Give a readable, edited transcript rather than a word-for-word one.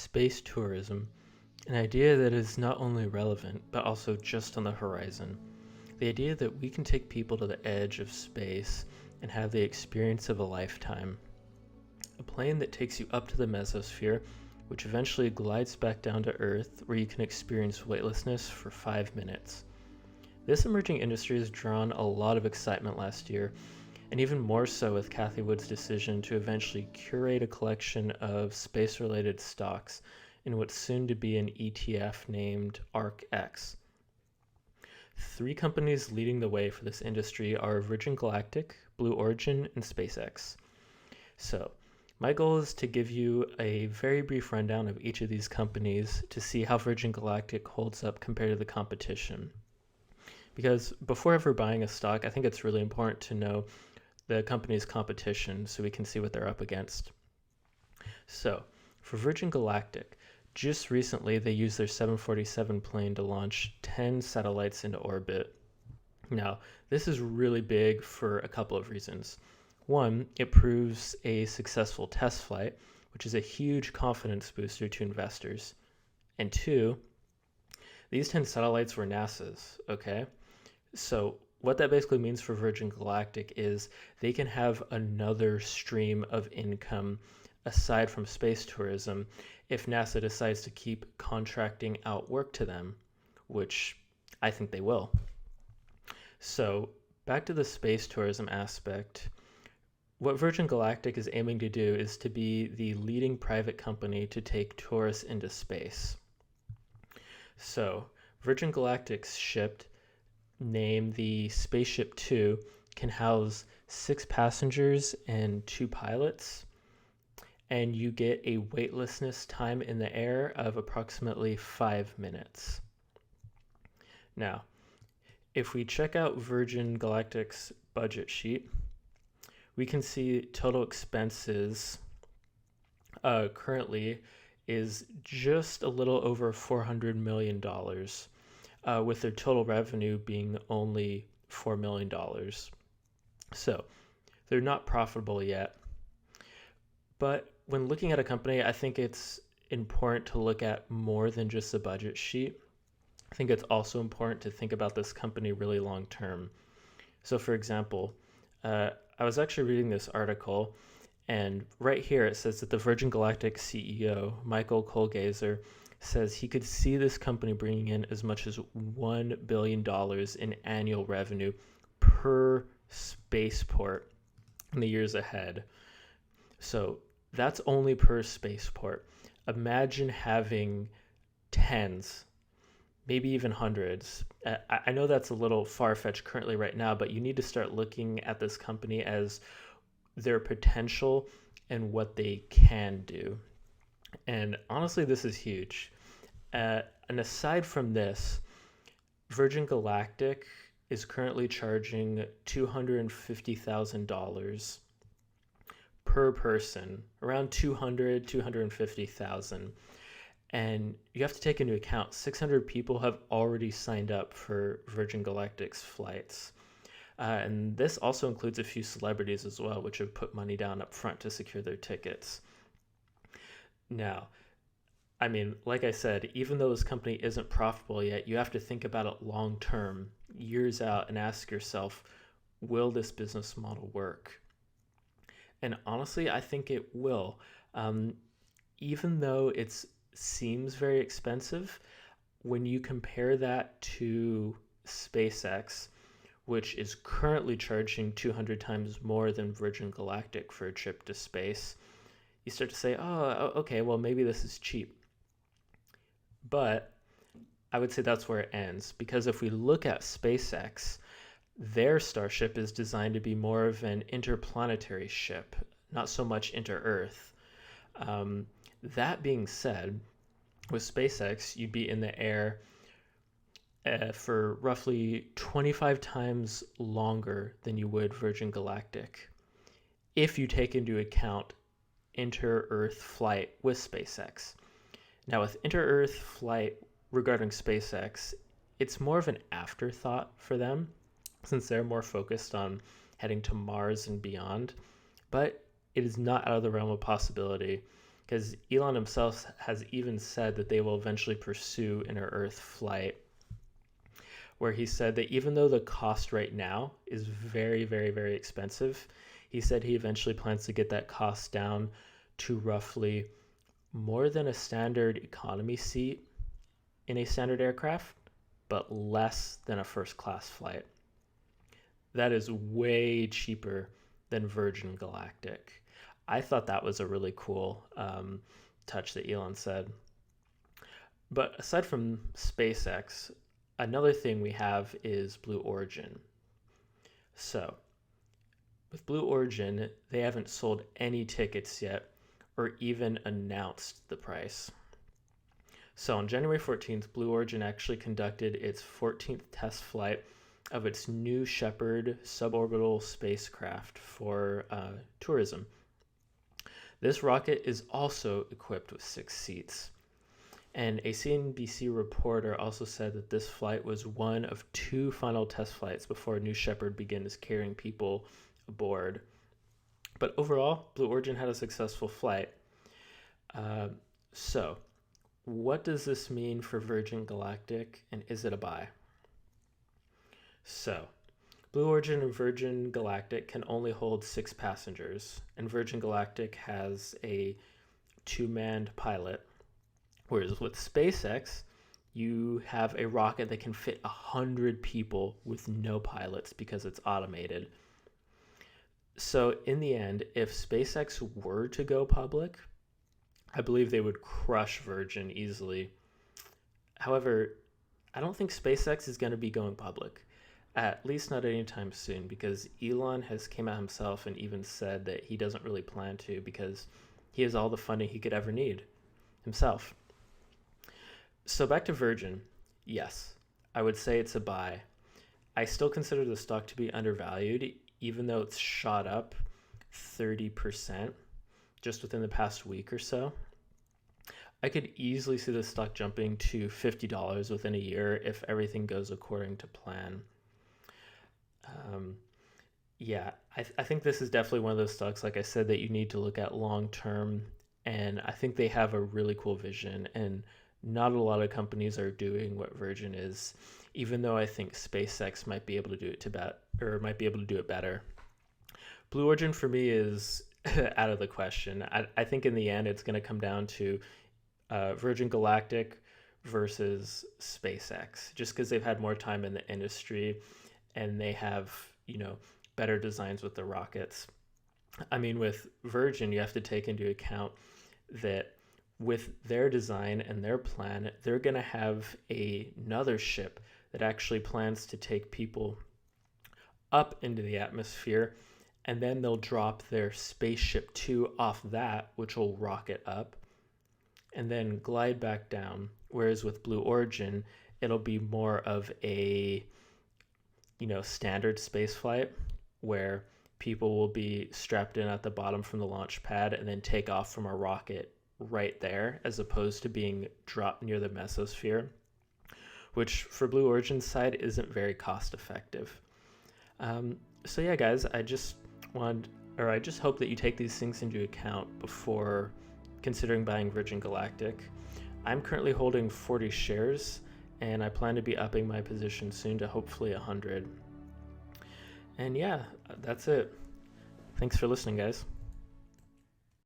space tourism, an idea that is not only relevant, but also just on the horizon. The idea that we can take people to the edge of space and have the experience of a lifetime. A plane that takes you up to the mesosphere, which eventually glides back down to Earth, where you can experience weightlessness for 5 minutes. This emerging industry has drawn a lot of excitement last year, and even more so with Cathie Wood's decision to eventually curate a collection of space-related stocks in what's soon to be an ETF named ARC-X. 3 companies leading the way for this industry are Virgin Galactic, Blue Origin, and SpaceX. So, my goal is to give you a very brief rundown of each of these companies to see how Virgin Galactic holds up compared to the competition. Because before ever buying a stock, I think it's really important to know the company's competition so we can see what they're up against. So, for Virgin Galactic, just recently they used their 747 plane to launch 10 satellites into orbit. Now, this is really big for a couple of reasons. One, it proves a successful test flight, which is a huge confidence booster to investors. And 2, these 10 satellites were NASA's, okay? So what that basically means for Virgin Galactic is they can have another stream of income aside from space tourism if NASA decides to keep contracting out work to them, which I think they will. So back to the space tourism aspect, what Virgin Galactic is aiming to do is to be the leading private company to take tourists into space. So Virgin Galactic's ship, named the Spaceship 2, can house 6 passengers and 2 pilots, and you get a weightlessness time in the air of approximately 5 minutes. Now, if we check out Virgin Galactic's budget sheet, we can see total expenses currently is just a little over $400 million. With their total revenue being only $4 million. So they're not profitable yet. But when looking at a company, I think it's important to look at more than just the budget sheet. I think it's also important to think about this company really long term. So for example, I was actually reading this article, and right here it says that the Virgin Galactic CEO, Michael Colgazer, says he could see this company bringing in as much as $1 billion in annual revenue per spaceport in the years ahead. So that's only per spaceport. Imagine having tens, maybe even hundreds. I know that's a little far-fetched currently right now, but you need to start looking at this company as their potential and what they can do. And honestly, this is huge. And aside from this, Virgin Galactic is currently charging $250,000 per person, around $250,000. And you have to take into account 600 people have already signed up for Virgin Galactic's flights. And this also includes a few celebrities as well, which have put money down up front to secure their tickets. Now, I mean, like I said, even though this company isn't profitable yet, you have to think about it long term, years out, and ask yourself, will this business model work? And honestly, I think it will. Even though it seems very expensive, when you compare that to SpaceX, which is currently charging 200 times more than Virgin Galactic for a trip to space, you start to say, oh, okay, well, maybe this is cheap. But I would say that's where it ends, because if we look at SpaceX, their Starship is designed to be more of an interplanetary ship, not so much inter-Earth. That being said, with SpaceX, you'd be in the air for roughly 25 times longer than you would Virgin Galactic, if you take into account inter-Earth flight with SpaceX. Now, with inter-Earth flight regarding SpaceX, it's more of an afterthought for them, since they're more focused on heading to Mars and beyond. But it is not out of the realm of possibility. because Elon himself has even said that they will eventually pursue inner Earth flight, where he said that even though the cost right now is very, very, very expensive, he said he eventually plans to get that cost down to roughly more than a standard economy seat in a standard aircraft, but less than a first class flight. That is way cheaper than Virgin Galactic. I thought that was a really cool touch that Elon said. But aside from SpaceX, another thing we have is Blue Origin. So, with Blue Origin, they haven't sold any tickets yet or even announced the price. So on January 14th, Blue Origin actually conducted its 14th test flight of its New Shepard suborbital spacecraft for tourism. This rocket is also equipped with 6 seats. And a CNBC reporter also said that this flight was one of 2 final test flights before New Shepard begins carrying people aboard. But overall, Blue Origin had a successful flight. So, what does this mean for Virgin Galactic, and is it a buy? So, Blue Origin and Virgin Galactic can only hold 6 passengers, and Virgin Galactic has a 2-manned pilot, whereas with SpaceX, you have a rocket that can fit 100 people with no pilots because it's automated. So in the end, if SpaceX were to go public, I believe they would crush Virgin easily. However, I don't think SpaceX is going to be going public. At least not anytime soon, because Elon has came out himself and even said that he doesn't really plan to because he has all the funding he could ever need himself. So back to Virgin. Yes, I would say it's a buy. I still consider the stock to be undervalued, even though it's shot up 30% just within the past week or so. I could easily see the stock jumping to $50 within a year if everything goes according to plan. I think this is definitely one of those stocks, like I said, that you need to look at long term, and I think they have a really cool vision, and not a lot of companies are doing what Virgin is, even though I think SpaceX might be able to do it better. Blue Origin for me is out of the question. I think in the end it's going to come down to Virgin Galactic versus SpaceX, just because they've had more time in the industry and they have, better designs with the rockets. I mean, with Virgin, you have to take into account that with their design and their plan, they're going to have another ship that actually plans to take people up into the atmosphere, and then they'll drop their Spaceship 2 off that, which will rocket up, and then glide back down. Whereas with Blue Origin, it'll be more of a standard space flight where people will be strapped in at the bottom from the launch pad and then take off from a rocket right there, as opposed to being dropped near the mesosphere, which for Blue Origin's side isn't very cost effective. So yeah, guys, I just hope that you take these things into account before considering buying Virgin Galactic. I'm currently holding 40 shares, and I plan to be upping my position soon to hopefully 100. And yeah, that's it. Thanks for listening, guys.